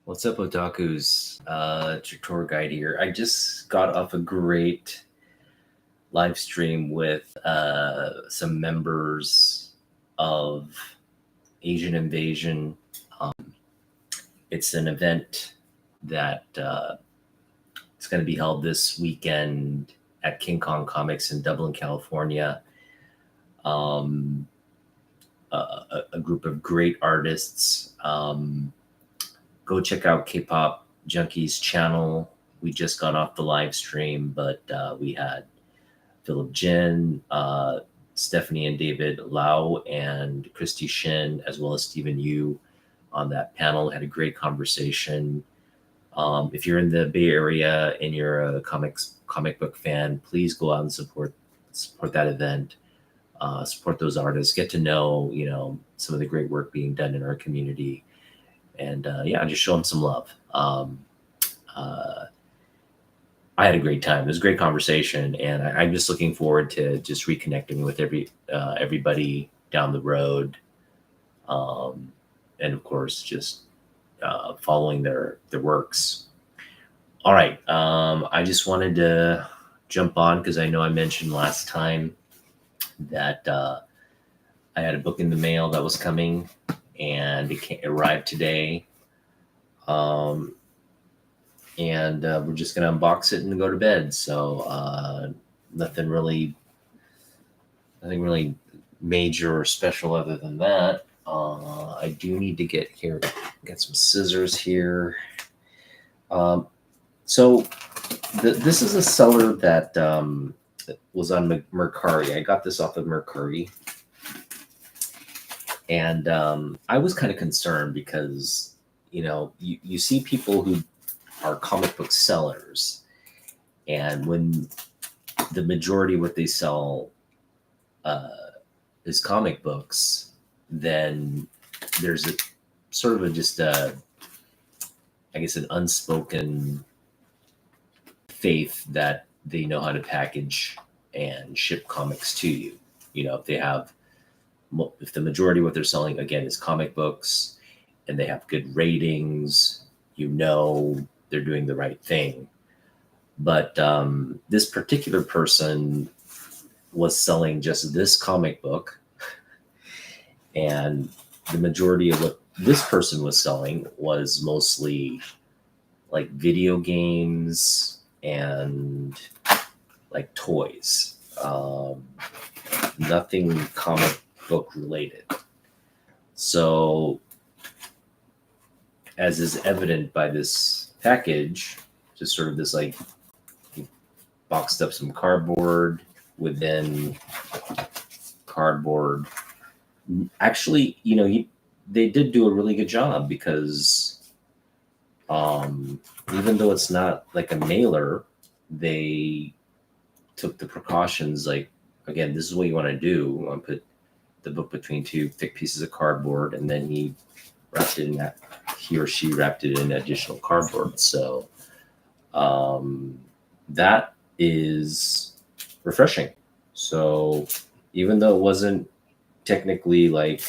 What's up, Otakus? It's your tour guide here. I just got off a great live stream with some members of Asian Invasion. It's an event that it's going to be held this weekend at King Kong Comics in Dublin, California. Um, a group of great artists. Go check out K-Pop Junkies channel. We just got off the live stream, but we had Philip Jin, Stephanie and David Lau, and Christy Shin, as well as Stephen Yu on that panel. Had a great conversation. If you're in the Bay Area and you're a comic book fan, please go out and support that event. Support those artists. Get to know some of the great work being done in our community. And just show them some love. I had a great time. It was a great conversation, and I'm just looking forward to just reconnecting with everybody down the road, and of course, just following their works. All right, I just wanted to jump on because I know I mentioned last time that I had a book in the mail that was coming, and it arrived today. And we're just gonna unbox it and go to bed. So nothing really major or special other than that. I do need to get some scissors here. So this is a seller that was on Mercari. I got this off of Mercari. And I was kind of concerned because, you see people who are comic book sellers, and when the majority of what they sell is comic books, then there's a sort of an unspoken faith that they know how to package and ship comics to you. If the majority of what they're selling, again, is comic books and they have good ratings, they're doing the right thing. But this particular person was selling just this comic book, and the majority of what this person was selling was mostly like video games and like toys. Nothing comic book related. So, as is evident by this package, just sort of this like, he boxed up some cardboard within cardboard. Actually, they did do a really good job, because even though it's not like a mailer, they took the precautions. Like, again, this is what you want to do. I put the book between two thick pieces of cardboard, and then he or she wrapped it in additional cardboard. So that is refreshing. So even though it wasn't technically like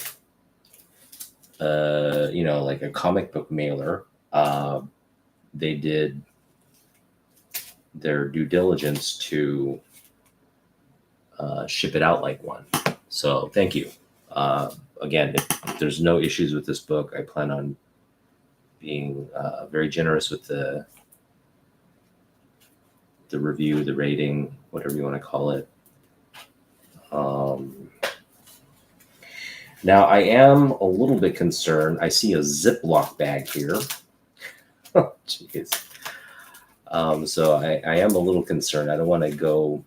like a comic book mailer, they did their due diligence to ship it out like one. So thank you. Again, if there's no issues with this book, I plan on being very generous with the review, the rating, whatever you want to call it. Now, I am a little bit concerned. I see a Ziploc bag here. Oh, jeez. So I am a little concerned. I don't want to go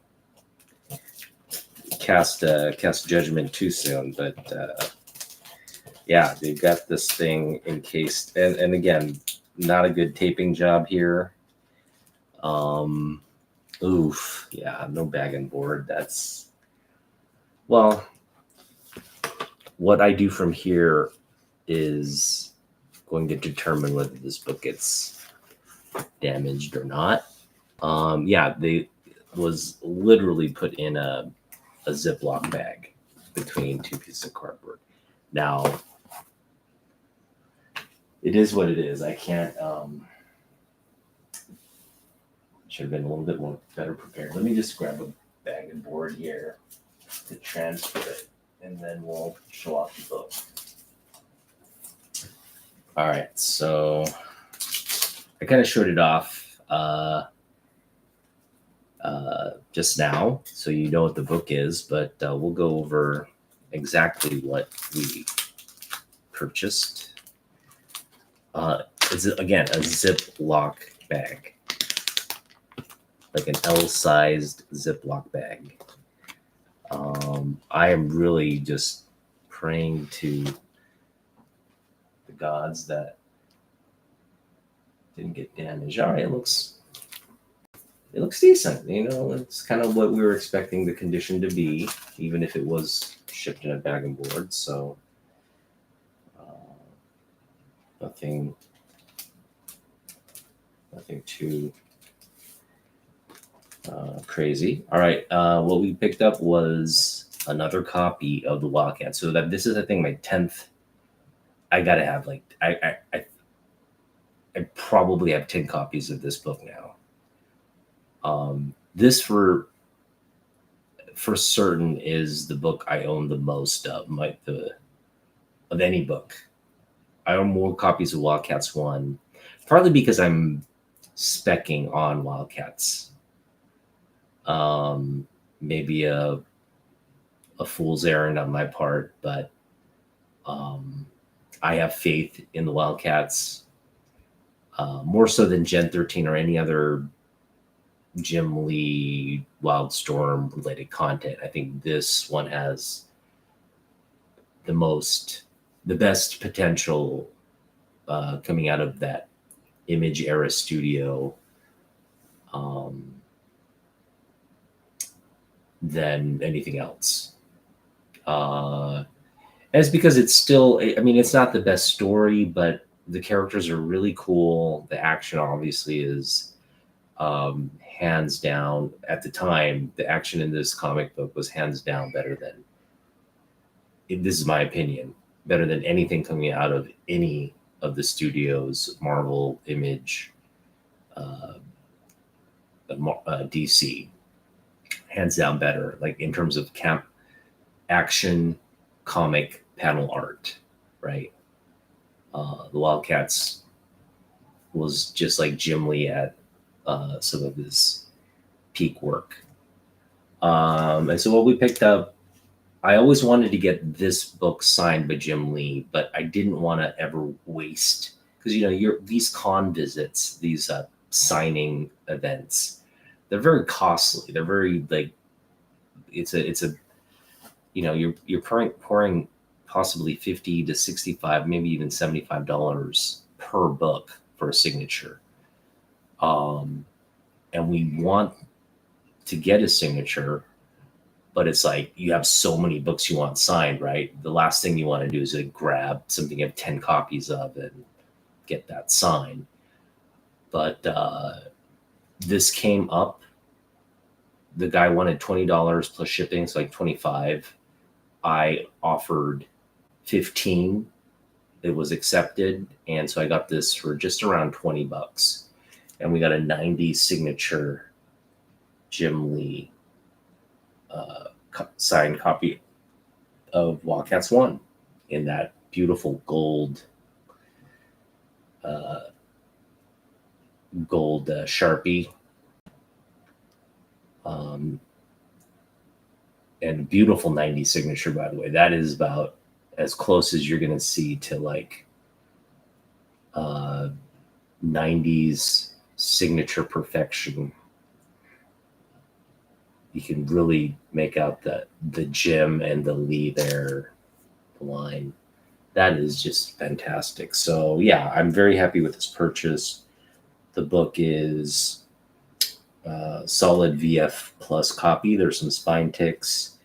cast judgment too soon, but yeah, they've got this thing encased, and again, not a good taping job here. Oof, yeah, no bag and board. That's, well, what I do from here is going to determine whether this book gets damaged or not. Yeah, they was literally put in a Ziploc bag between two pieces of cardboard. Now, it is what it is. I can't. Should have been a little bit more better prepared. Let me just grab a bag and board here to transfer it, and then we'll show off the book. All right, so I kind of showed it off just now, so you know what the book is, but we'll go over exactly what we purchased. It's again a Ziploc bag, like an L-sized Ziploc bag. I am really just praying to the gods that didn't get damaged. All right, it looks decent. You know, it's kind of what we were expecting the condition to be, even if it was shipped in a bag and board. So nothing too crazy. All right, what we picked up was another copy of the Wildcat. So that this is, I think, my 10th. I gotta have like I probably have 10 copies of this book now. This for certain is the book I own the most of, of any book. I own more copies of Wildcats 1, partly because I'm speccing on Wildcats. Maybe a fool's errand on my part, but I have faith in the Wildcats more so than Gen 13 or any other Jim Lee Wildstorm related content. I think this one has the best potential coming out of that Image era studio than anything else. And it's because it's still, I mean, it's not the best story, but the characters are really cool. The action obviously is hands down. At the time, the action in this comic book was hands down better than, this is my opinion, better than anything coming out of any of the studios, Marvel, Image, DC. Hands down better, like in terms of action, comic, panel art, right? The Wildcats was just like Jim Lee at some of his peak work. And so what we picked up, I always wanted to get this book signed by Jim Lee, but I didn't want to ever waste, because these con visits, these signing events, they're very costly. They're very like it's a you're pouring possibly $50 to $65, maybe even $75 per book for a signature. And we want to get a signature, but it's like you have so many books you want signed, right? The last thing you want to do is like grab something you have 10 copies of and get that signed. But this came up. The guy wanted $20 plus shipping, so like $25. I offered $15. It was accepted, and so I got this for just around $20, and we got a 90 signature Jim Lee signed copy of Wildcats 1 in that beautiful gold Sharpie. And beautiful 90 signature, by the way. That is about as close as you're going to see to like 90s signature perfection. You can really make out the Jim and the Lee there, the line. That is just fantastic. So yeah, I'm very happy with this purchase. The book is solid VF plus copy. There's some spine ticks,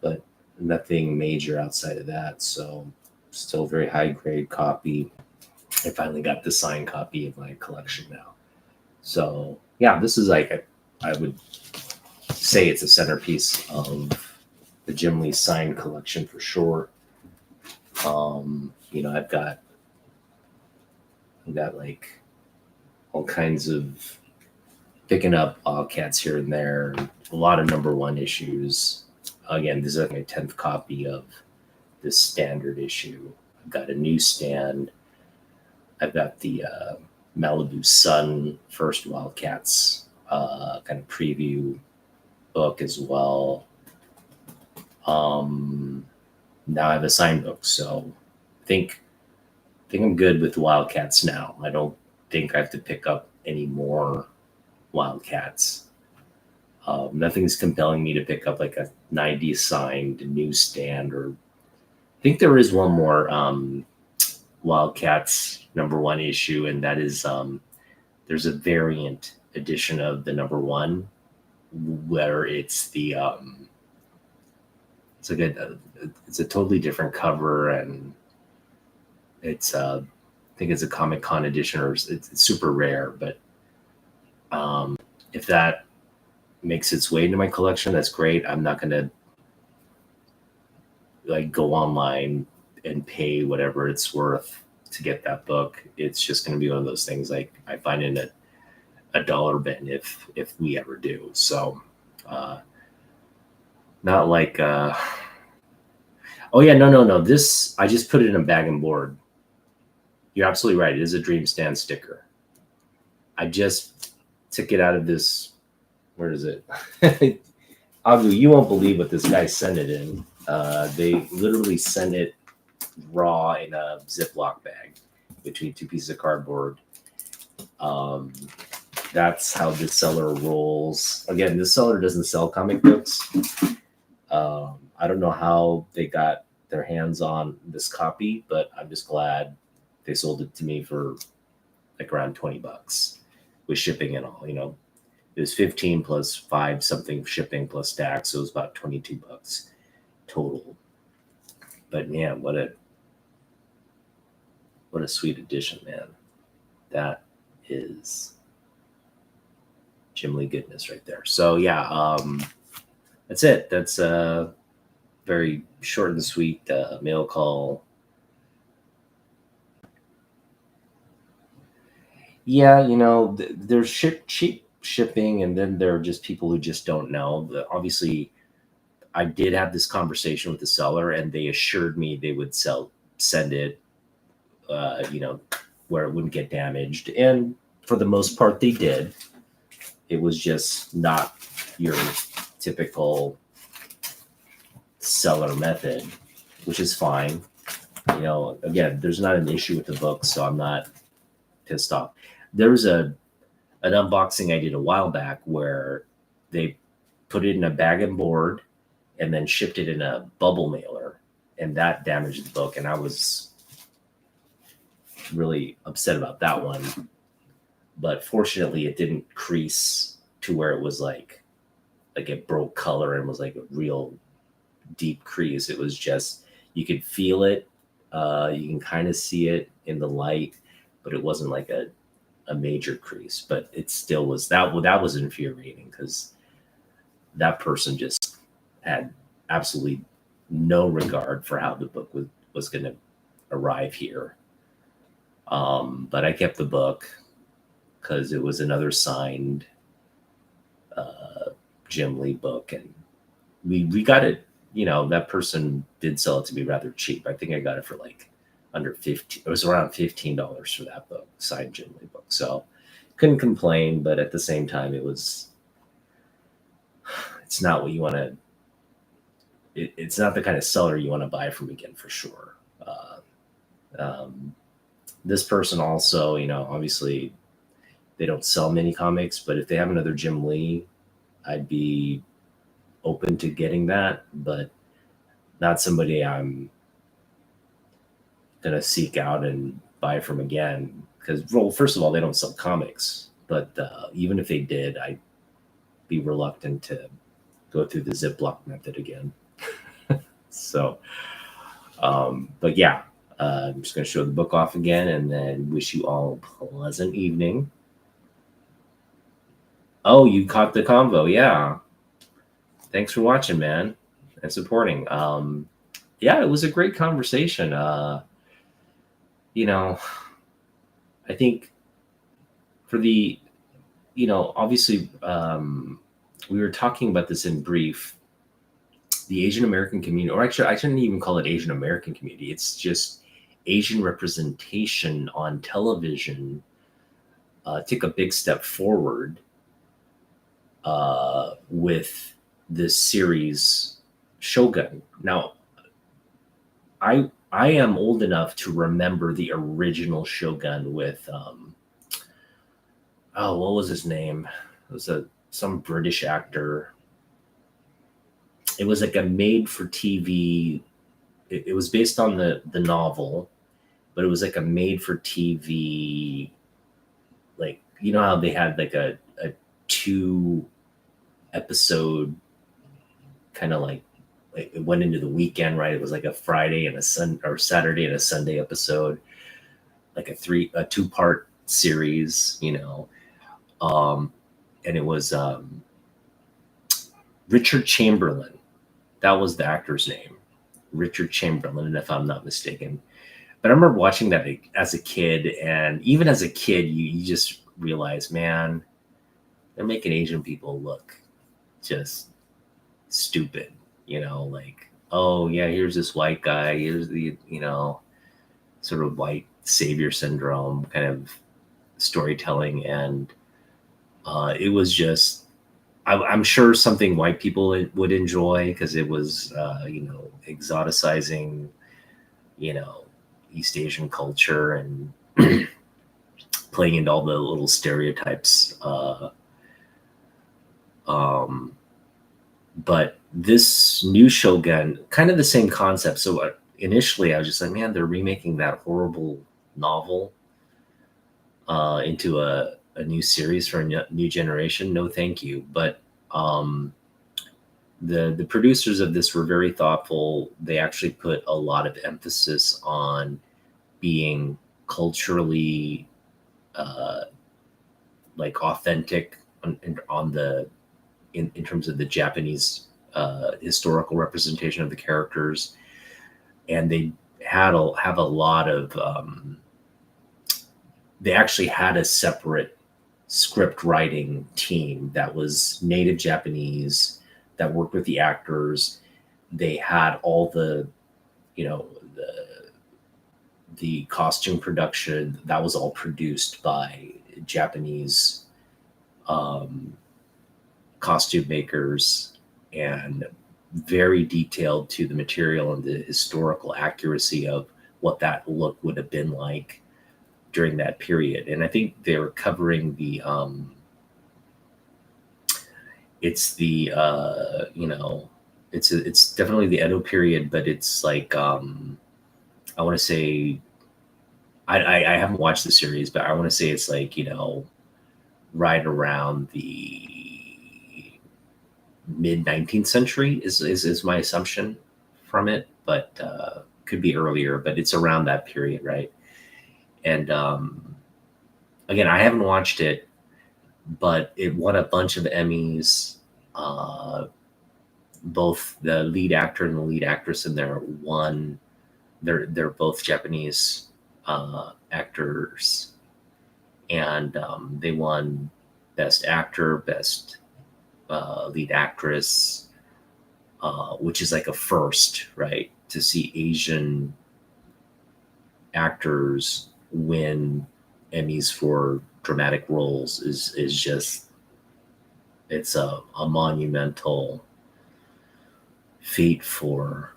but nothing major outside of that. So still very high grade copy. I finally got the signed copy of my collection now. So yeah, this is like I would say it's a centerpiece of the Jim Lee signed collection for sure. I've got I've got like all kinds of picking up Wildcats here and there. A lot of number one issues. Again, this is my 10th copy of this standard issue. I've got a newsstand. I've got the Malibu Sun first Wildcats kind of preview book as well. Now I have a signed book, so I think I'm good with Wildcats now. I don't think I have to pick up any more Wildcats. Nothing's compelling me to pick up like a 90 signed newsstand, or I think there is one more Wildcats number one issue, and that is there's a variant edition of the number one where it's the it's like it's a totally different cover, and it's I think it's a Comic-Con edition, or it's super rare, but if that makes its way into my collection, that's great. I'm not gonna like go online and pay whatever it's worth to get that book. It's just going to be one of those things like I find in a dollar bin if we ever do. So not like oh yeah, no, this I just put it in a bag and board. You're absolutely right, it is a Dream Stand sticker. I just took it out of this, where is it? Agu, you won't believe what this guy sent it in. They literally sent it raw in a Ziploc bag between two pieces of cardboard. That's how this seller rolls. Again, this seller doesn't sell comic books. I don't know how they got their hands on this copy, but I'm just glad they sold it to me for like around $20 with shipping and all. You know, it was 15 plus 5 something shipping plus tax, so it was about $22 total. But man, what a sweet addition, man. That is Jim Lee goodness right there. So yeah, that's it. That's a very short and sweet mail call. Yeah, you know, there's cheap shipping, and then there are just people who just don't know. Obviously, I did have this conversation with the seller, and they assured me they would send it, you know, where it wouldn't get damaged. And for the most part, they did. It was just not your typical seller method, which is fine. You know, again, there's not an issue with the book, so I'm not pissed off. There was an unboxing I did a while back where they put it in a bag and board and then shipped it in a bubble mailer, and that damaged the book. And I was really upset about that one. But fortunately, it didn't crease to where it was like it broke color and was like a real deep crease. It was just, you could feel it. You can kind of see it in the light, but it wasn't like a major crease. But it still was, that was infuriating, because that person just had absolutely no regard for how the book was going to arrive here. But I kept the book because it was another signed Jim Lee book, and we got it. You know, that person did sell it to me rather cheap. I think I got it for like under 15. It was around $15 for that book, signed Jim Lee book. So couldn't complain, but at the same time, it's not what you want to. It's not the kind of seller you want to buy from again, for sure. This person also, you know, obviously they don't sell many comics, but if they have another Jim Lee, I'd be open to getting that, but not somebody I'm gonna seek out and buy from again. Because, well, first of all, they don't sell comics, but even if they did, I'd be reluctant to go through the Ziploc method again. So, but yeah, I'm just gonna show the book off again, and then wish you all a pleasant evening. Oh, you caught the convo, yeah. Thanks for watching, man, and supporting. Yeah, it was a great conversation. You know, I think for the, obviously, we were talking about this in brief. The Asian American community, or actually, I shouldn't even call it Asian American community. It's just Asian representation on television took a big step forward with this series Shogun. Now, I am old enough to remember the original Shogun with what was his name? It was some British actor. It was like a made for TV. It was based on the novel, but it was like a made for TV. Like, you know how they had like a 2 episode kind of like it went into the weekend, right? It was like a Friday and or Saturday and a Sunday episode, like a 2-part series, and it was Richard Chamberlain. That was the actor's name, Richard Chamberlain, if I'm not mistaken. But I remember watching that as a kid, and even as a kid, you just realize, man, they're making Asian people look just stupid, like, oh yeah, here's this white guy, here's the, sort of white savior syndrome kind of storytelling. And it was just, I'm sure something white people would enjoy because it was, exoticizing, East Asian culture and playing into all the little stereotypes. But this new Shogun, kind of the same concept. So initially I was just like, man, they're remaking that horrible novel into a new series for a new generation. No, thank you. But the producers of this were very thoughtful. They actually put a lot of emphasis on being culturally like authentic in terms of the Japanese historical representation of the characters. And they have a lot of they actually had a separate script writing team that was native Japanese that worked with the actors. They had all the costume production that was all produced by Japanese costume makers, and very detailed to the material and the historical accuracy of what that look would have been like during that period. And I think they were covering the it's the it's definitely the Edo period, but it's like I want to say I haven't watched the series, but I want to say it's like right around the mid 19th century is my assumption from it, but could be earlier, but it's around that period, right? And again, I haven't watched it, but it won a bunch of Emmys. Both the lead actor and the lead actress in there won. They're both Japanese actors, and they won Best Actor, Best Lead Actress, which is like a first, right? To see Asian actors win Emmys for dramatic roles is just, it's a monumental feat for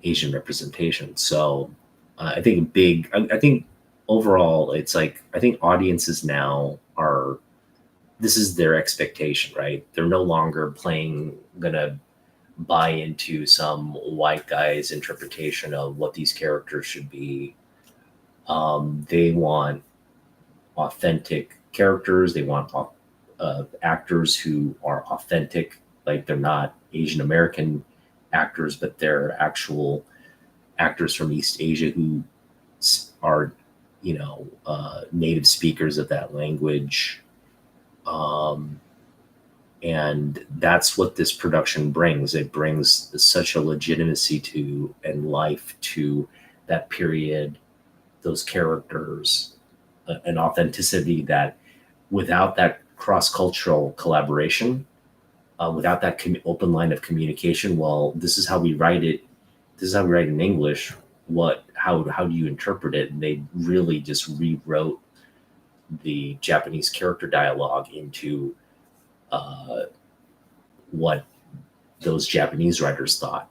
Asian representation. So I think I think overall, it's like, I think audiences now this is their expectation, right? They're no longer gonna buy into some white guy's interpretation of what these characters should be. They want authentic characters. They want actors who are authentic, like they're not Asian American actors, but they're actual actors from East Asia who are, native speakers of that language. And that's what this production brings. It brings such a legitimacy to and life to that period, those characters. an authenticity that without that cross-cultural collaboration, without that open line of communication, well, this is how we write it. This is how we write in English. How do you interpret it? And they really just rewrote the Japanese character dialogue into what those Japanese writers thought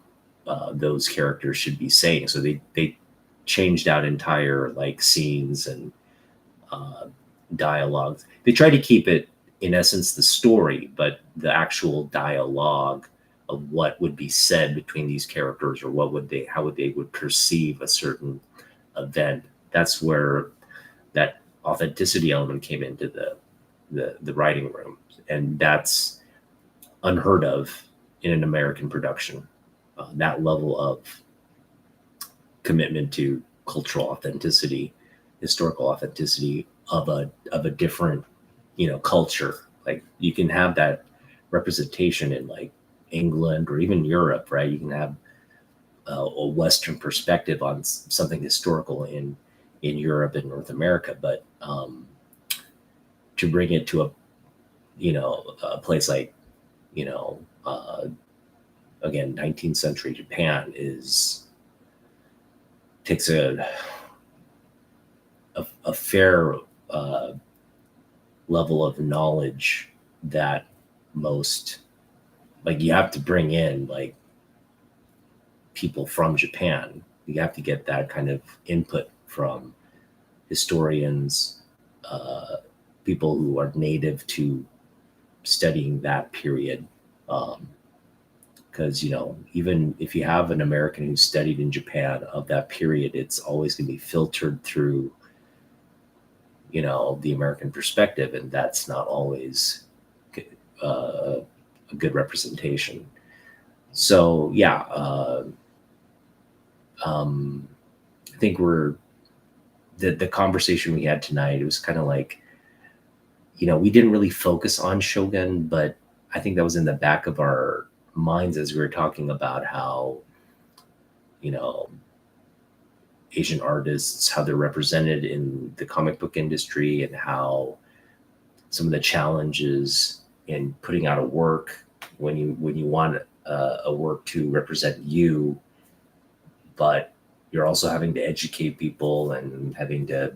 those characters should be saying. So they changed out entire like scenes and dialogues. They try to keep it in essence the story, but the actual dialogue of what would be said between these characters, or how would they perceive a certain event. That's where that authenticity element came into the writing room, and that's unheard of in an American production. That level of commitment to cultural authenticity, historical authenticity of a different, culture. Like you can have that representation in like England or even Europe, right? You can have a Western perspective on something historical in Europe and North America, but to bring it to a place like, again, 19th century Japan takes a fair level of knowledge that most, like, you have to bring in like people from Japan. You have to get that kind of input from historians, people who are native to studying that period. Because, even if you have an American who studied in Japan of that period, it's always going to be filtered through, the American perspective, and that's not always a good representation. So, yeah, I think the conversation we had tonight, it was kind of like, we didn't really focus on Shogun, but I think that was in the back of our minds as we were talking about how, Asian artists, how they're represented in the comic book industry, and how some of the challenges in putting out a work when you want a work to represent you, but you're also having to educate people and having to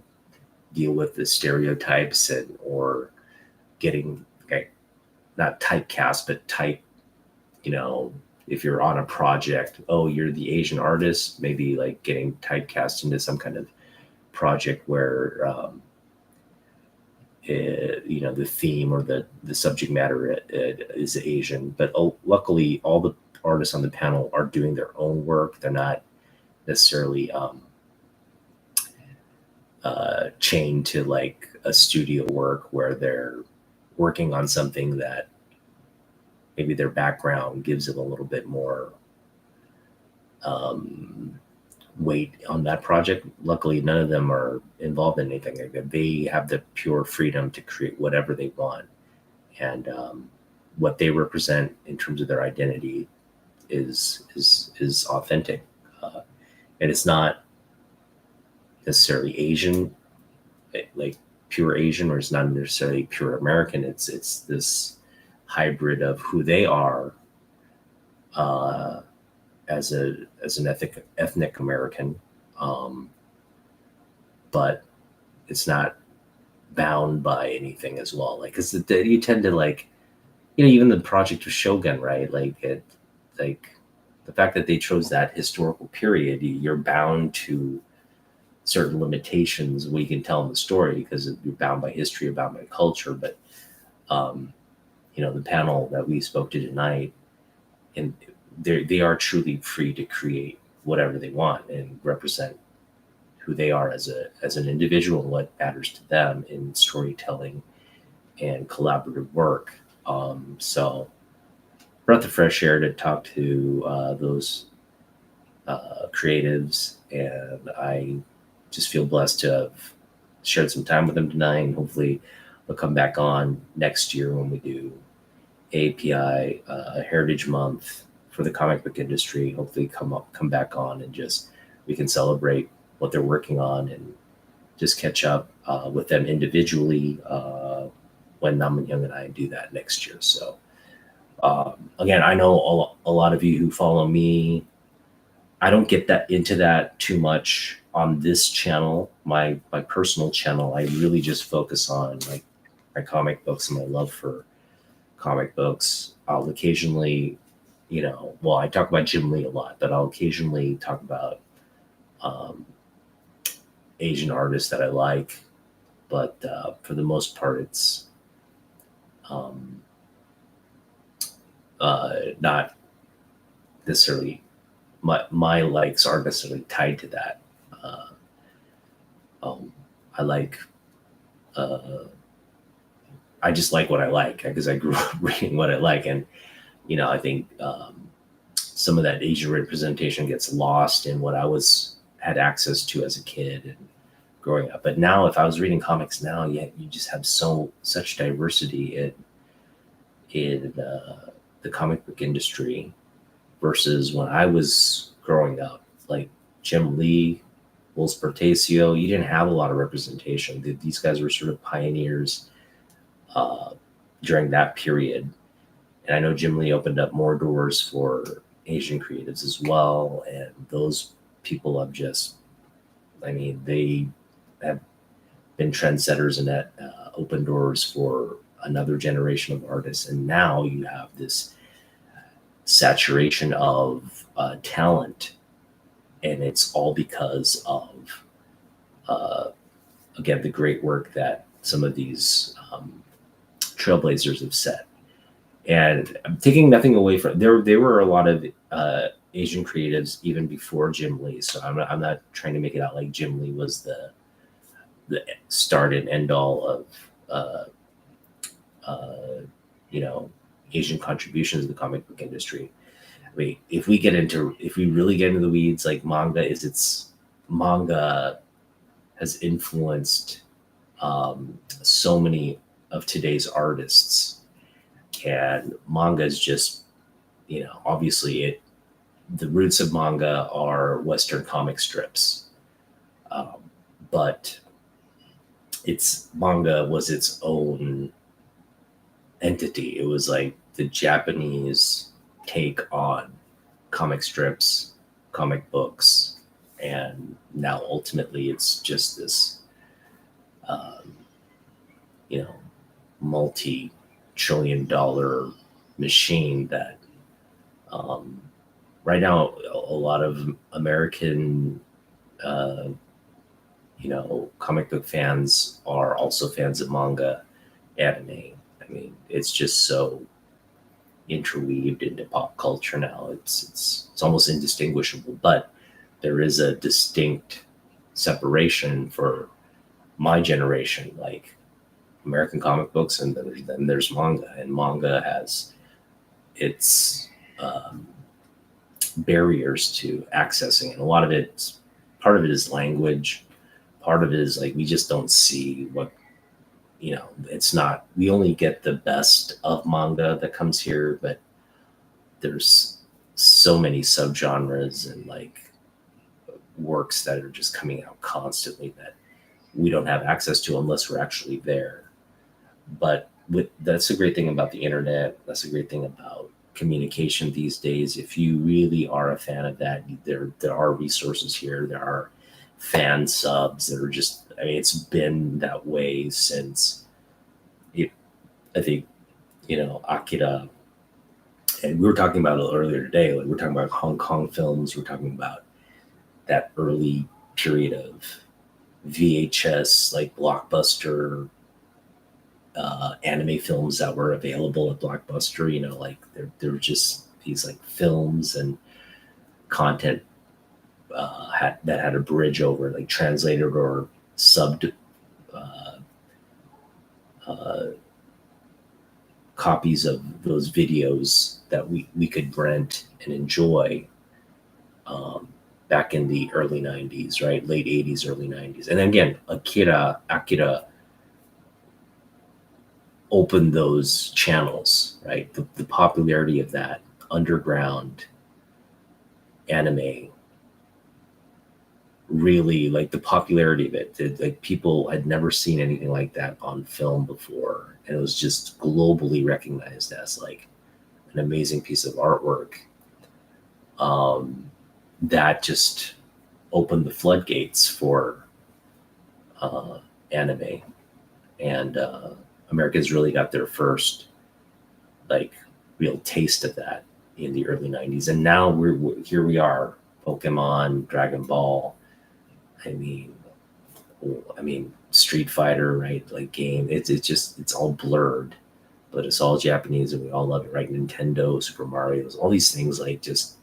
deal with the stereotypes or getting not typecast, but if you're on a project, oh, you're the Asian artist, maybe like getting typecast into some kind of project where the theme or the subject matter is Asian. But luckily all the artists on the panel are doing their own work. They're not necessarily chained to like a studio work where they're working on something that maybe their background gives them a little bit more weight on that project. Luckily, none of them are involved in anything like that. They have the pure freedom to create whatever they want, and what they represent in terms of their identity is authentic, and it's not necessarily Asian, like pure Asian, or it's not necessarily pure American. It's this hybrid of who they are as an ethnic American, but it's not bound by anything as well. Like, because you tend to like, even the project of Shogun, right? Like the fact that they chose that historical period, you're bound to certain limitations what you can tell in the story because you're bound by history, you're bound by culture. But the panel that we spoke to tonight, and they are truly free to create whatever they want and represent who they are as an individual and what matters to them in storytelling and collaborative work. So breath of fresh air to talk to those creatives, and I just feel blessed to have shared some time with them tonight, and hopefully they'll come back on next year when we do API Heritage Month for the comic book industry. Hopefully come back on and just we can celebrate what they're working on and just catch up with them individually when Nam Young and I do that next year. So again, I know a lot of you who follow me. I don't get that into that too much on this channel, my personal channel. I really just focus on like my comic books and my love for comic books. I'll occasionally, well, I talk about Jim Lee a lot, but I'll occasionally talk about Asian artists that I like. But for the most part, it's not necessarily my likes aren't necessarily tied to that. I like. I just like what I like because I grew up reading what I like, and I think some of that Asian representation gets lost in what I had access to as a kid and growing up. But now, if I was reading comics now, you just have such diversity in the comic book industry versus when I was growing up, like Jim Lee, Wolf Portacio. You didn't have a lot of representation. These guys were sort of pioneers during that period. And I know Jim Lee opened up more doors for Asian creatives as well. And those people have they have been trendsetters and that open doors for another generation of artists. And now you have this saturation of talent. And it's all because of, again, the great work that some of these trailblazers have set. And I'm taking nothing away from there were a lot of Asian creatives even before Jim Lee. So I'm not trying to make it out like Jim Lee was the start and end all of Asian contributions to the comic book industry. I mean, if we really get into the weeds, like manga has influenced so many of today's artists. And manga is just, obviously the roots of manga are Western comic strips. But manga was its own entity. It was like the Japanese take on comic strips, comic books, and now ultimately it's just this, multi-trillion-dollar machine that right now a lot of American comic book fans are also fans of manga, anime. I mean, it's just so interweaved into pop culture now. It's almost indistinguishable, but there is a distinct separation for my generation, like American comic books, and then there's manga, and manga has its barriers to accessing, and part of it is language, part of it is like we just don't see what it's not. We only get the best of manga that comes here, but there's so many subgenres and like works that are just coming out constantly that we don't have access to unless we're actually there. But that's a great thing about the internet. That's a great thing about communication these days. If you really are a fan of that, there are resources here. There are fan subs that are just, it's been that way since I think, Akira, and we were talking about it earlier today, like we're talking about Hong Kong films, we're talking about that early period of VHS, like Blockbuster anime films that were available at Blockbuster, like they're just these like films and content that had a bridge over, like translated or subbed copies of those videos that we could rent and enjoy back in the early 90s, right? Late 80s, early 90s. And then again, Akira opened those channels, right? The popularity of that underground anime really like the popularity of it. Like people had never seen anything like that on film before, and it was just globally recognized as like an amazing piece of artwork. That just opened the floodgates for uh, anime, and Americans really got their first like real taste of that in the early '90s, and now we're here. We are Pokemon, Dragon Ball. I mean, Street Fighter, right? Like game. It's all blurred, but it's all Japanese, and we all love it, right? Nintendo, Super Mario's, all these things. Like just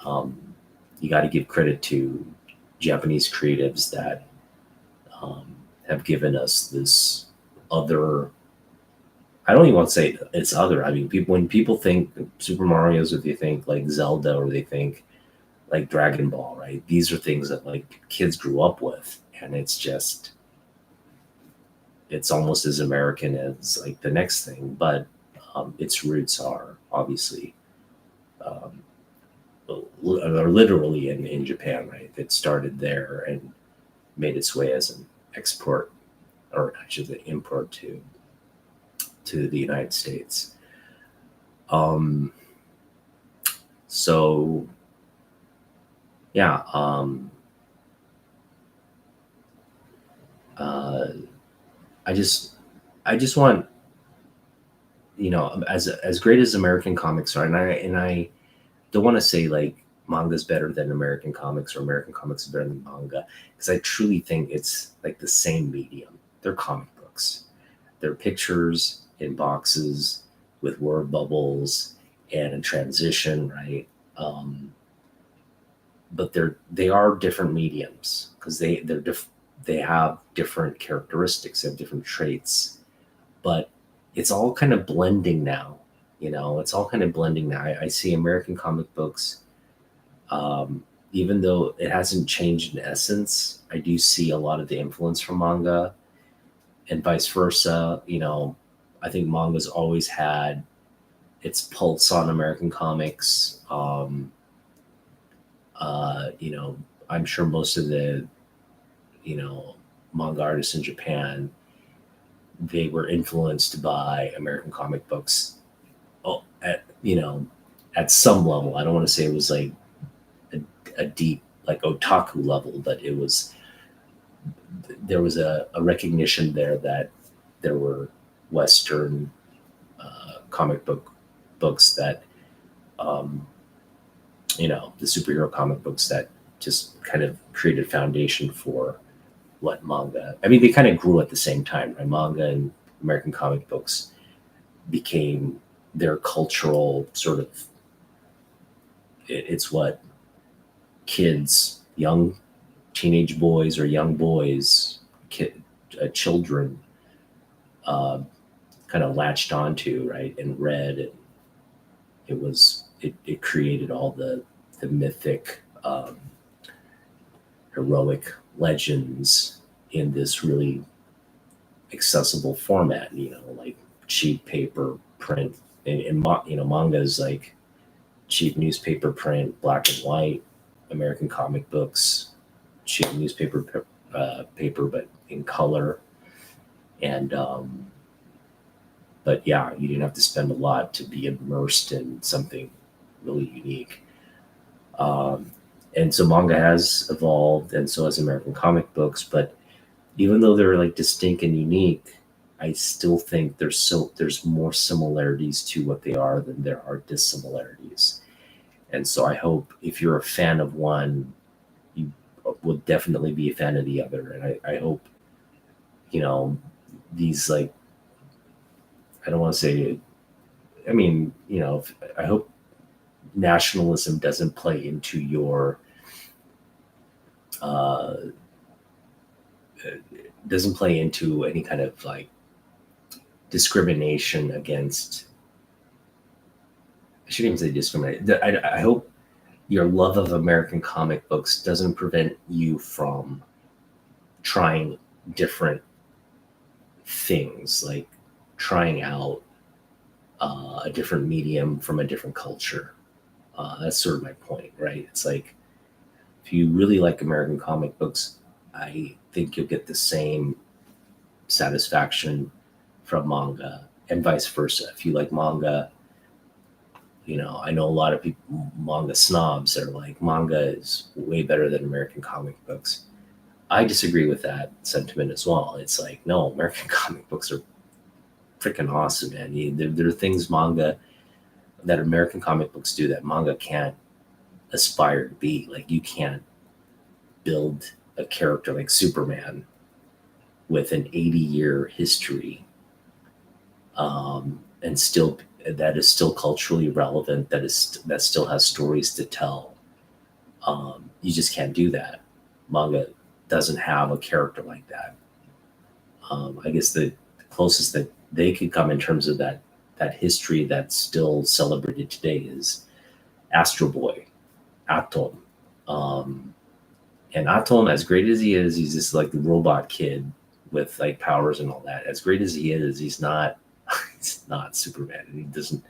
um, you got to give credit to Japanese creatives that um, have given us this other. I don't even want to say it's other. I mean, people when people think Super Mario's, or they think like Zelda, or they think like Dragon Ball, right? These are things that like kids grew up with, and it's almost as American as like the next thing, but its roots are obviously um, are literally in Japan, right? It started there and made its way as an export, or actually the import to the United States. Um, so yeah, uh, I just I just want, as great as American comics are, and I don't want to say like manga is better than American comics, or American comics is better than manga, because I truly think it's like the same medium. They're comic books. They're pictures in boxes with word bubbles and a transition, right? Um, but they are different mediums, because they have different characteristics, they have different traits, but it's all kind of blending now. It's all kind of blending now. I see American comic books, um, even though it hasn't changed in essence, I do see a lot of the influence from manga, and vice versa. I think manga's always had its pulse on American comics. You know, I'm sure most of the you know manga artists in Japan, they were influenced by American comic books. Oh, at some level. I don't want to say it was like a deep like otaku level, but there was a recognition there that there were Western comic books that um, the superhero comic books that just kind of created foundation for what manga. I mean, they kind of grew at the same time, right? Manga and American comic books became their cultural sort of. It's what kids, young teenage boys or young boys, children, uh, kind of latched onto, right, and read. And it created all the mythic, heroic legends in this really accessible format. Like cheap paper print, and manga is like cheap newspaper print, black and white. American comic books, cheap newspaper paper, but in color. And but yeah, you didn't have to spend a lot to be immersed in something really unique. Um, and so manga has evolved, and so has American comic books. But even though they're like distinct and unique, I still think there's more similarities to what they are than there are dissimilarities. And so I hope if you're a fan of one, you will definitely be a fan of the other. And I hope, you know, these like, I don't want to say, I mean, I hope nationalism doesn't play into your, uh, doesn't play into any kind of like discrimination against, I shouldn't even say discriminate. I hope your love of American comic books doesn't prevent you from trying different things, like trying out a different medium from a different culture. That's sort of my point, right? It's like if you really like American comic books, I think you'll get the same satisfaction from manga, and vice versa. If you like manga, I know a lot of people, manga snobs, are like, manga is way better than American comic books. I disagree with that sentiment as well. It's like, no, American comic books are freaking awesome, man. There are things manga that American comic books do that manga can't aspire to be. Like, you can't build a character like Superman with an 80-year history, and still that is still culturally relevant, that still has stories to tell. You just can't do that. Manga doesn't have a character like that. I guess the closest that they could come in terms of that history that's still celebrated today is Astro Boy, Atom. And Atom, as great as he is, he's just like the robot kid with like powers and all that. As great as he is, he's not he's not Superman. And he doesn't,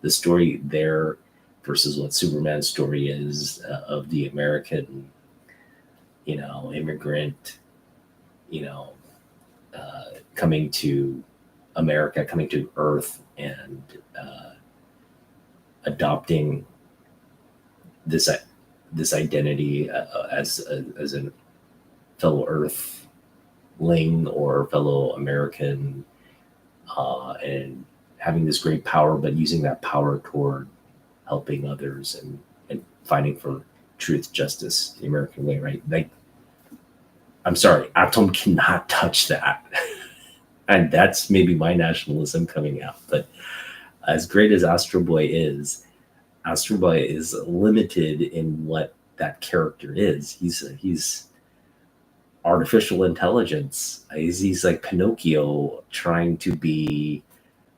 the story there versus what Superman's story is, of the American, immigrant, coming to America, coming to Earth, and adopting this identity as a fellow Earthling or fellow American, and having this great power, but using that power toward helping others and fighting for truth, justice, the American way, right? Like, I'm sorry, Atom cannot touch that. And that's maybe my nationalism coming out. But as great as Astro Boy is limited in what that character is. He's artificial intelligence. He's like Pinocchio trying to be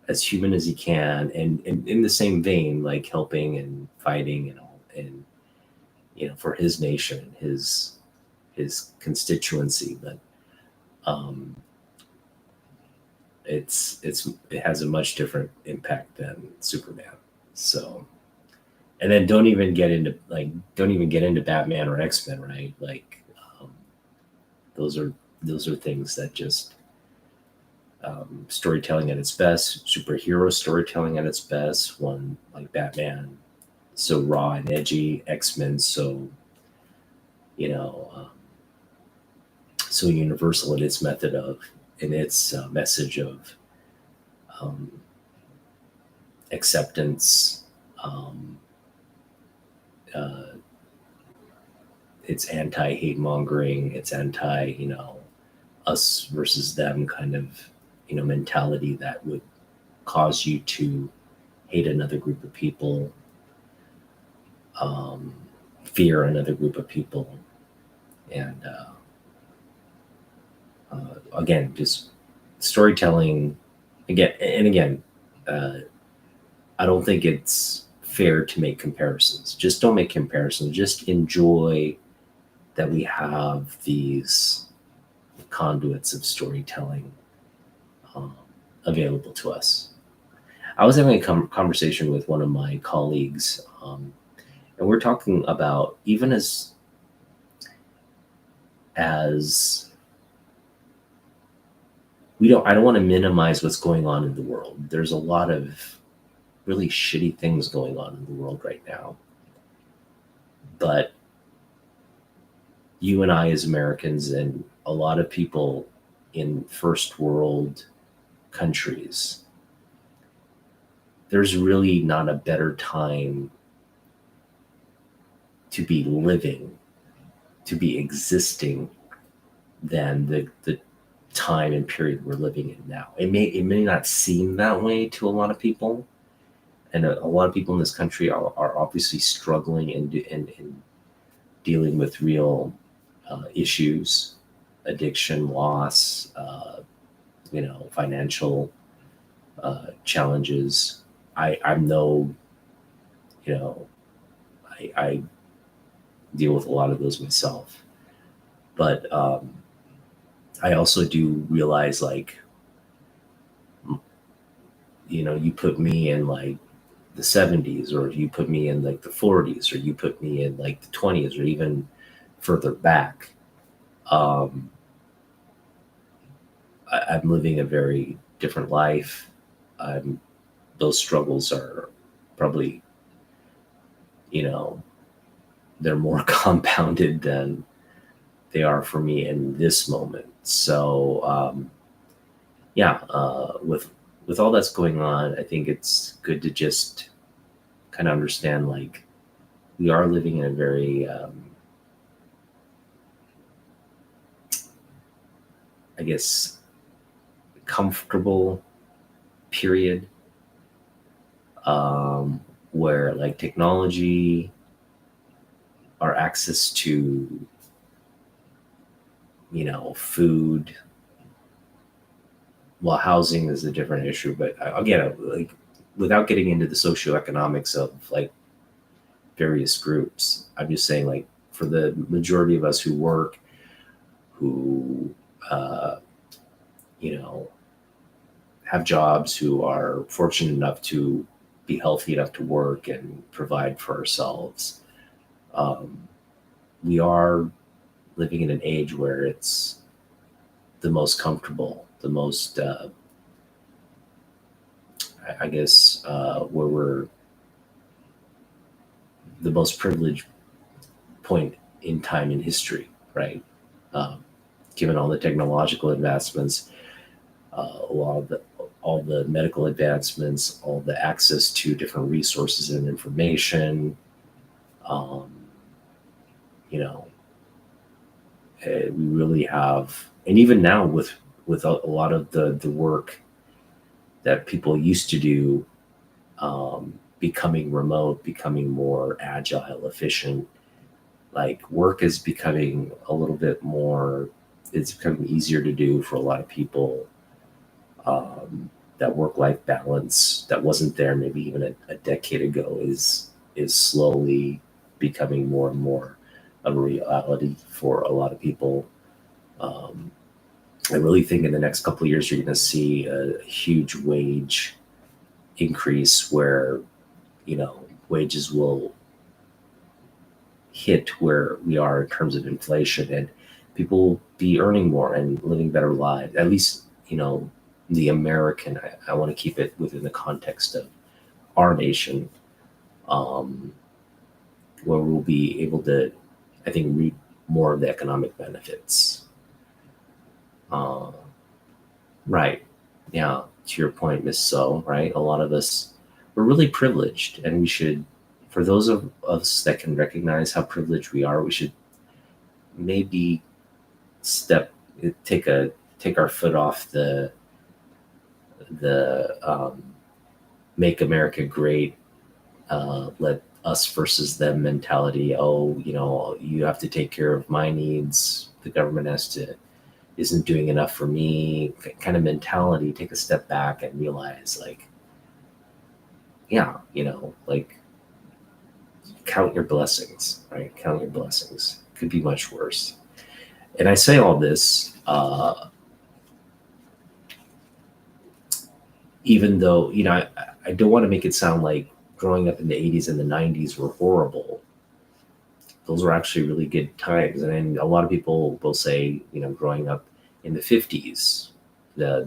as human as he can, and in the same vein, like helping and fighting and all, and for his nation, his constituency. But it has a much different impact than Superman. So, and then don't even get into Batman or X-Men, right? Like, those are things that just, storytelling at its best, superhero storytelling at its best. One like Batman, so raw and edgy. X-Men, so so universal in its message of acceptance. It's anti-hate mongering. It's anti, us versus them kind of, mentality that would cause you to hate another group of people, fear another group of people. And again, just storytelling again. I don't think it's fair to make comparisons. Just don't make comparisons. Just enjoy that we have these conduits of storytelling available to us. I was having a conversation with one of my colleagues, and we're talking about, even as I don't want to minimize what's going on in the world. There's a lot of really shitty things going on in the world right now. But you and I, as Americans, and a lot of people in first world countries, there's really not a better time to be living, to be existing, than the time and period we're living in now. It may not seem that way to a lot of people, and a lot of people in this country are obviously struggling and dealing with real issues, addiction, loss, financial challenges. I deal with a lot of those myself, but I also do realize, like, you put me in like the 70s, or you put me in like the 40s, or you put me in like the 20s, or even further back, um, I'm living a very different life. Those struggles are probably, you know, they're more compounded than they are for me in this moment. So yeah, with all that's going on, I think it's good to just kind of understand, like, we are living in a very I guess comfortable period, where like technology, our access to, food, well, housing is a different issue, but again, like, without getting into the socioeconomics of like various groups, I'm just saying, like, for the majority of us who work, who uh, you know have jobs, who are fortunate enough to be healthy enough to work and provide for ourselves, um, we are living in an age where it's the most comfortable, the most, I guess, where we're the most privileged point in time in history, right? Um, Given all the technological advancements, a lot of the all the medical advancements, all the access to different resources and information, um, you know, we really have, and even now with a lot of the work that people used to do, becoming remote, becoming more agile, efficient, like, work is becoming a little bit more, it's becoming easier to do for a lot of people. That work life balance that wasn't there maybe even a decade ago is slowly becoming more and more of a reality for a lot of people. Um, I really think in the next couple of years you're going to see a huge wage increase where, you know, wages will hit where we are in terms of inflation, and people will be earning more and living better lives. At least, the American, I want to keep it within the context of our nation, um, where we'll be able to, I think, reap more of the economic benefits. Uh, right. Yeah. To your point, Miss So, right? A lot of us, we're really privileged, and we should, for those of us that can recognize how privileged we are, we should maybe step, take a, take our foot off the make America great, let us versus them mentality. Oh, you have to take care of my needs. The government isn't doing enough for me, kind of mentality. Take a step back and realize, like, yeah, like, count your blessings, right? Count your blessings. Could be much worse. And I say all this, even though, I don't want to make it sound like growing up in the 80s and the 90s were horrible. Those were actually really good times. And a lot of people will say, growing up in the 50s, the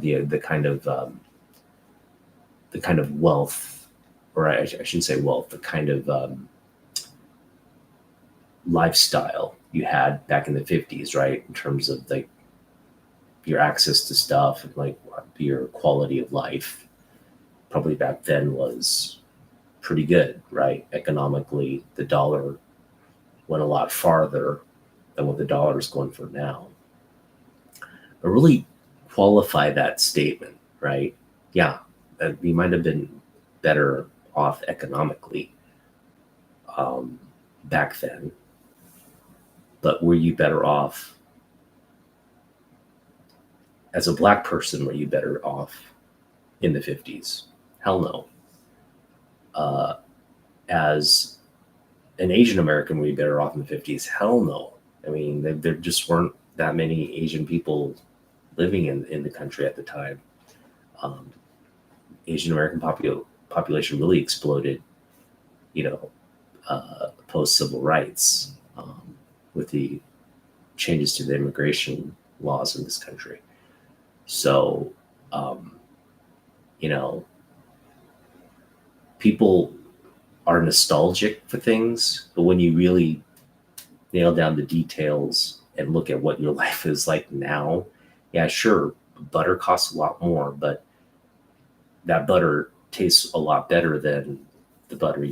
kind of wealth, or I shouldn't say wealth, the kind of lifestyle you had back in the 50s, right? In terms of like your access to stuff and like your quality of life, probably back then was pretty good, right? Economically, the dollar went a lot farther than what the dollar is going for now. But really qualify that statement, right? Yeah, we might have been better off economically, um, back then, but were you better off as a Black person? Were you better off in the 50s? Hell no. As an Asian American, were you better off in the 50s? Hell no. I mean, there just weren't that many Asian people living in the country at the time. Um, Asian American population really exploded, you know, post civil rights, with the changes to the immigration laws in this country. So, you know, people are nostalgic for things, but when you really nail down the details and look at what your life is like now, yeah, sure, butter costs a lot more, but that butter tastes a lot better than the butter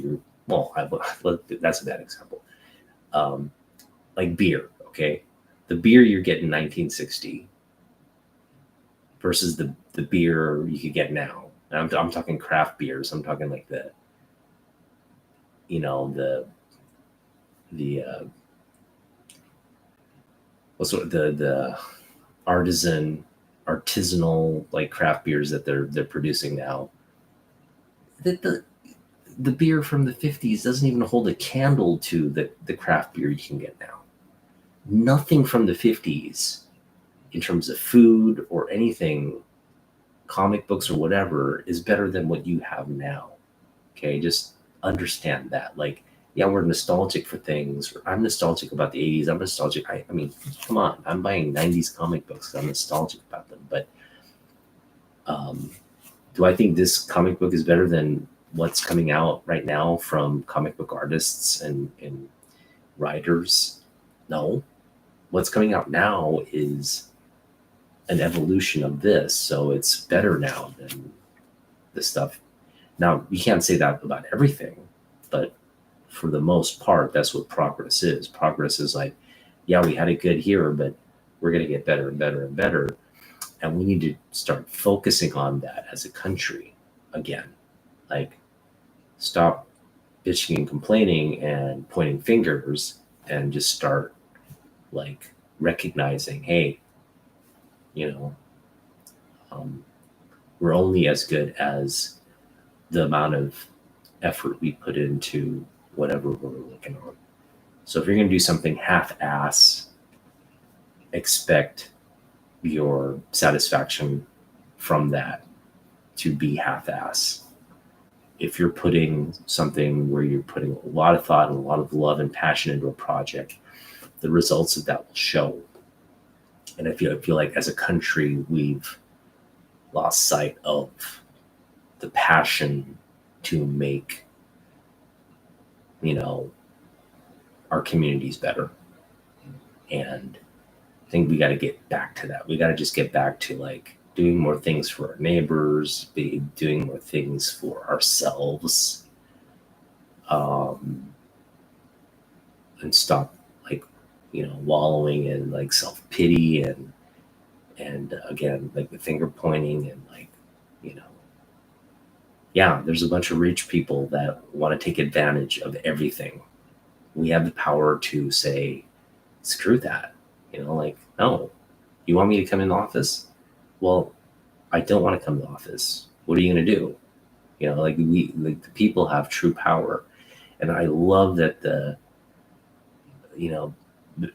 that's a bad example. Like beer, okay? The beer you get in 1960 versus the beer you could get now. And I'm talking craft beers. I'm talking like the what's the artisanal like craft beers that they're producing now. The beer from the 50s doesn't even hold a candle to the craft beer you can get now. Nothing from the 50s in terms of food or anything, comic books or whatever, is better than what you have now. Okay, just understand that. Like, yeah, we're nostalgic for things. I'm nostalgic about the 80s. I'm nostalgic. I mean, come on. I'm buying 90s comic books because I'm nostalgic about them. But do I think this comic book is better than what's coming out right now from comic book artists and writers? No. What's coming out now is an evolution of this. So it's better now than the stuff. Now, you can't say that about everything, but for the most part, that's what progress is. Progress is like, yeah, we had it good here, but we're going to get better and better and better. And we need to start focusing on that as a country again. Like, stop bitching and complaining and pointing fingers and just start like recognizing, hey, we're only as good as the amount of effort we put into whatever we're looking on. So if you're going to do something half-ass, expect your satisfaction from that to be half-ass. If you're putting something where you're putting a lot of thought and a lot of love and passion into a project, the results of that will show. And I feel like as a country, we've lost sight of the passion to make, our communities better. And I think we got to get back to that. We got to just get back to like doing more things for our neighbors, doing more things for ourselves, and stop like, wallowing in like self-pity and again, like the finger pointing and like, yeah, there's a bunch of rich people that want to take advantage of everything. We have the power to say, screw that. Like, no, you want me to come in the office? Well, I don't want to come to the office. What are you going to do? Like the people have true power. And I love that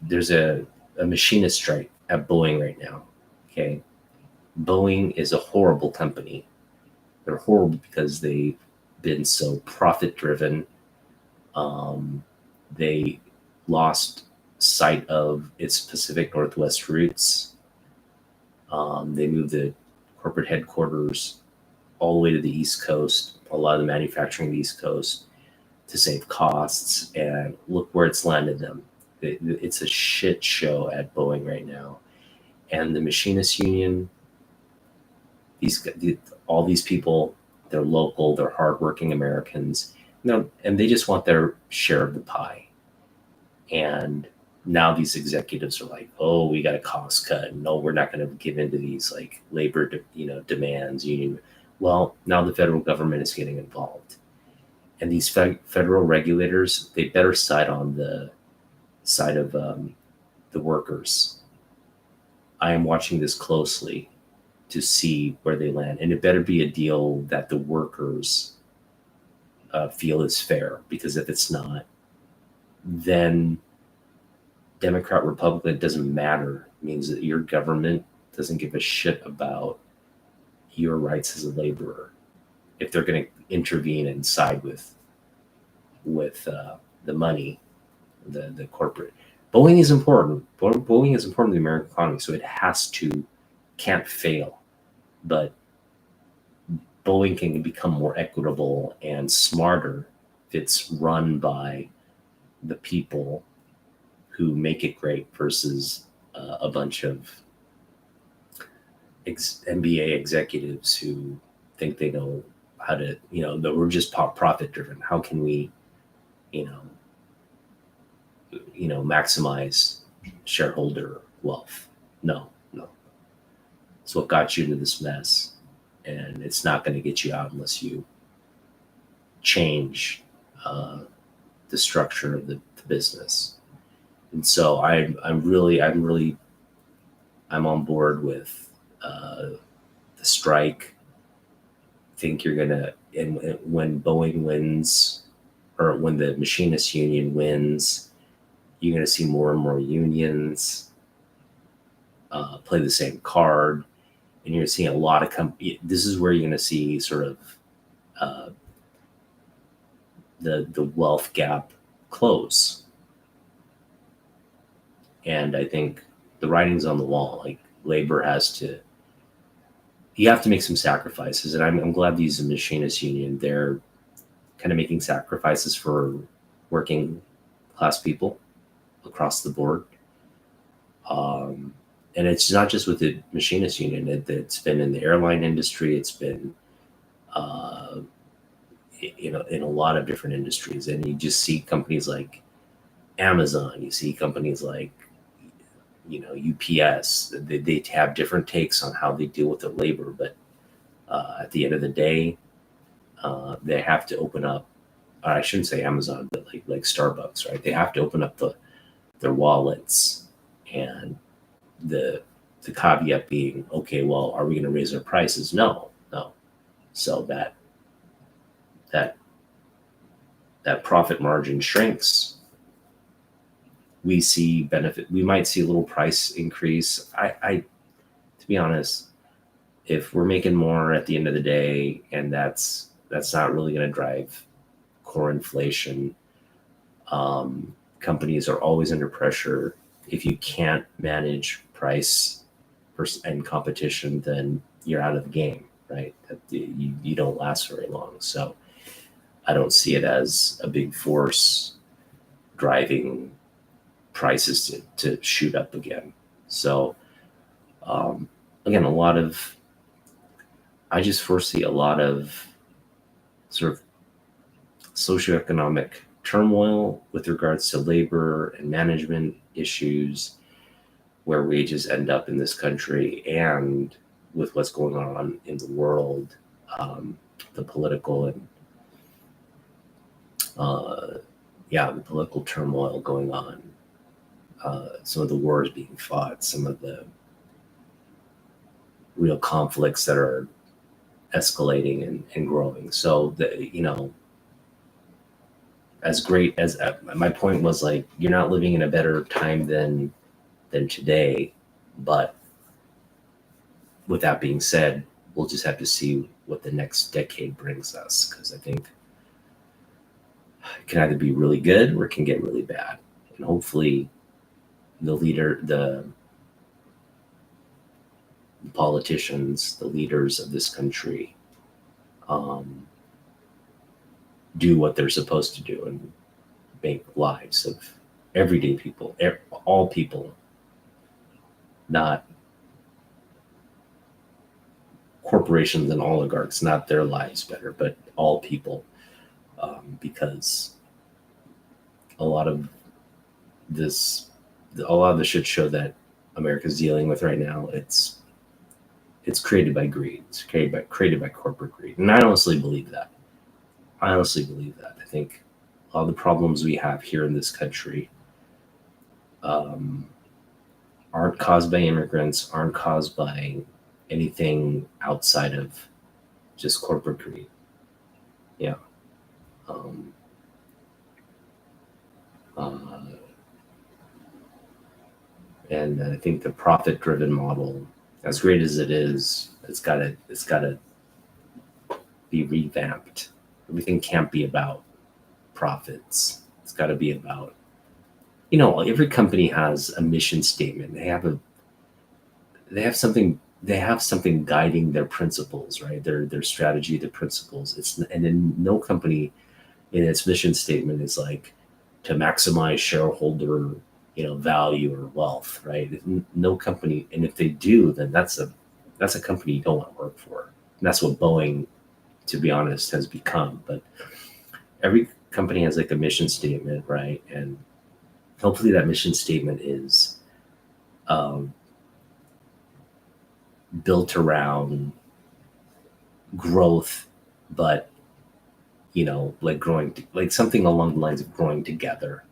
there's a machinist strike at Boeing right now. Okay. Boeing is a horrible company. They're horrible because they've been so profit driven. They lost sight of its Pacific Northwest roots. They moved the corporate headquarters all the way to the East Coast, a lot of the manufacturing on the East Coast, to save costs, and look where it's landed them. It's a shit show at Boeing right now. And the Machinists Union, all these people, they're local, they're hardworking Americans, and they just want their share of the pie. And now these executives are like, oh, we got a cost cut. No, we're not going to give into these like labor, demands, union. Well, now the federal government is getting involved. And these federal regulators, they better side on the side of the workers. I am watching this closely to see where they land. And it better be a deal that the workers feel is fair, because if it's not, then Democrat, Republican, it doesn't matter. It means that your government doesn't give a shit about your rights as a laborer if they're going to intervene and side with the money, the corporate. Boeing is important. Boeing is important to the American economy, so it can't fail. But Boeing can become more equitable and smarter if it's run by the people who make it great versus a bunch of MBA executives who think they know how to, that we're just profit driven. How can we, maximize shareholder wealth? No. It's what got you into this mess, and it's not going to get you out unless you change the structure of the business. And so I'm on board with the strike. I think you're gonna, and when Boeing wins, or when the machinist union wins, you're gonna see more and more unions play the same card, and you're seeing a lot of this is where you're gonna see sort of the wealth gap close. And I think the writing's on the wall. Like, labor you have to make some sacrifices. And I'm glad to use the machinist union. They're kind of making sacrifices for working class people across the board. And it's not just with the machinist union. It's been in the airline industry. It's been, in a lot of different industries. And you just see companies like Amazon. You see companies like, UPS. They have different takes on how they deal with their labor, but at the end of the day, they have to open up. I shouldn't say Amazon, but like Starbucks, right? They have to open up their wallets, and the caveat being, okay, well, are we going to raise our prices? No. So that profit margin shrinks. We see benefit. We might see a little price increase. I to be honest, if we're making more at the end of the day, and that's not really going to drive core inflation. Companies are always under pressure. If you can't manage price and competition, then you're out of the game, right? You don't last very long. So I don't see it as a big force driving prices to shoot up again. So again, I just foresee a lot of sort of socioeconomic turmoil with regards to labor and management issues, where wages end up in this country, and with what's going on in the world, the political and the political turmoil going on, some of the wars being fought, some of the real conflicts that are escalating and growing. So as great as my point was, like, you're not living in a better time than today. But with that being said, we'll just have to see what the next decade brings us, because I think it can either be really good or it can get really bad. And hopefully the politicians, the leaders of this country, do what they're supposed to do and make lives of everyday people, all people, not corporations and oligarchs, not their lives better, but all people, because a lot of the shit show that America's dealing with right now, it's created by greed. It's created by corporate greed, and I honestly believe that. I think all the problems we have here in this country aren't caused by immigrants, aren't caused by anything outside of just corporate greed. Yeah. And I think the profit-driven model, as great as it is, it's gotta be revamped. Everything can't be about profits. It's got to be about every company has a mission statement. They have something guiding their principles, right? Their strategy, their principles. And then no company in its mission statement is like to maximize shareholder, value or wealth, right? No company, and if they do, then that's a company you don't want to work for. And that's what Boeing, to be honest, has become. But every company has like a mission statement, right? And hopefully that mission statement is um, built around growth, but like like something along the lines of growing together,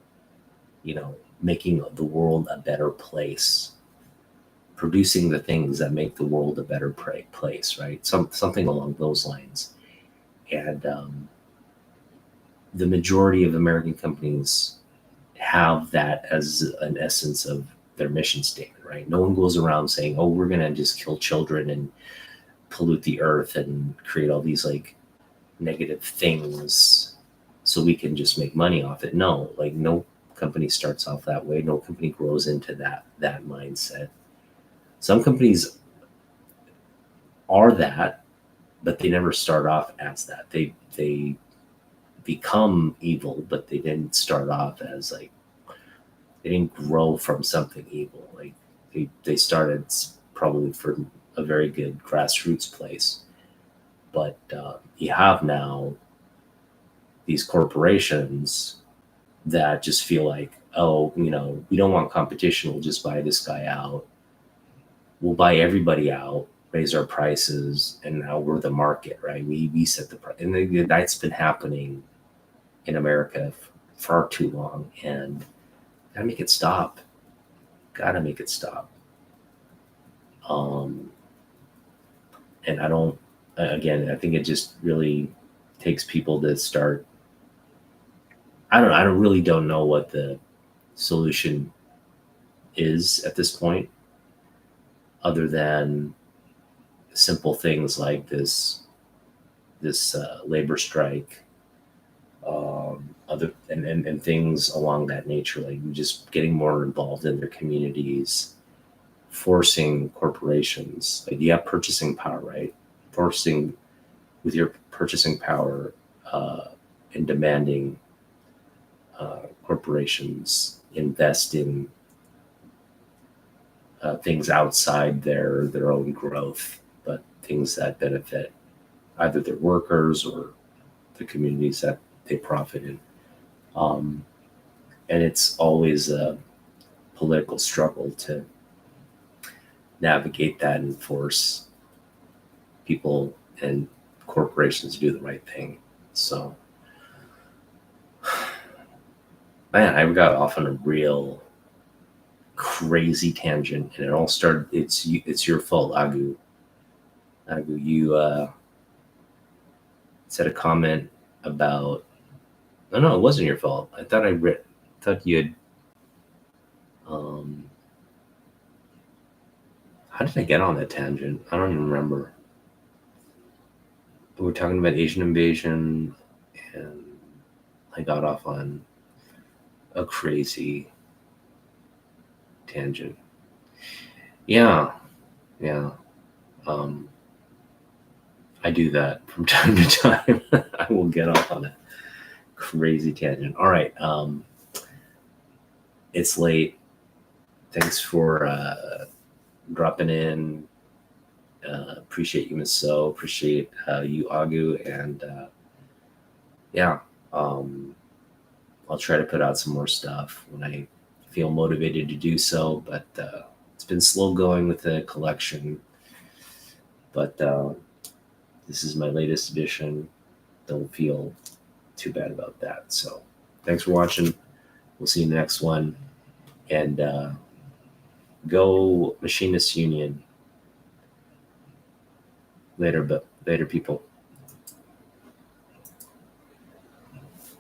making the world a better place, producing the things that make the world a better place, right? Something along those lines. And the majority of American companies have that as an essence of their mission statement, right? No one goes around saying, "Oh, we're gonna just kill children and pollute the earth and create all these like negative things so we can just make money off it." No, like no company starts off that way. No company grows into that mindset. Some companies are that, but they never start off as that. They become evil, but they didn't start off as like, they didn't grow from something evil. Like they started probably from a very good grassroots place. But you have now these corporations that just feel like, oh, we don't want competition. We'll just buy this guy out. We'll buy everybody out, raise our prices, and now we're the market, right? We set the price, and that's been happening in America far too long, and gotta make it stop. Gotta make it stop. Um, and I don't. Again, I think it just really takes people to start. I don't know. I don't know what the solution is at this point, other than simple things like this labor strike, other and things along that nature, like just getting more involved in their communities, forcing corporations. Like you have purchasing power, right? Forcing with your purchasing power, and demanding corporations invest in things outside their own growth, but things that benefit either their workers or the communities that they profit in. Um, and it's always a political struggle to navigate that and force people and corporations to do the right thing. So, man, I got off on a real crazy tangent, and it all started. It's your fault, Agu. Agu, you said a comment about. Oh no, it wasn't your fault. I thought thought you had. Um, how did I get on that tangent? I don't even remember. We were talking about Asian invasion, and I got off on a crazy tangent. Yeah, yeah. Um, I do that from time to time. I will get off on a crazy tangent. All right. It's late. Thanks for dropping in. Appreciate you, Miss So. Appreciate you, Agu. And yeah, I'll try to put out some more stuff when I feel motivated to do so. But it's been slow going with the collection. But this is my latest edition. Don't feel too bad about that. So thanks for watching. We'll see you in the next one. And go Machinist Union. Later, people.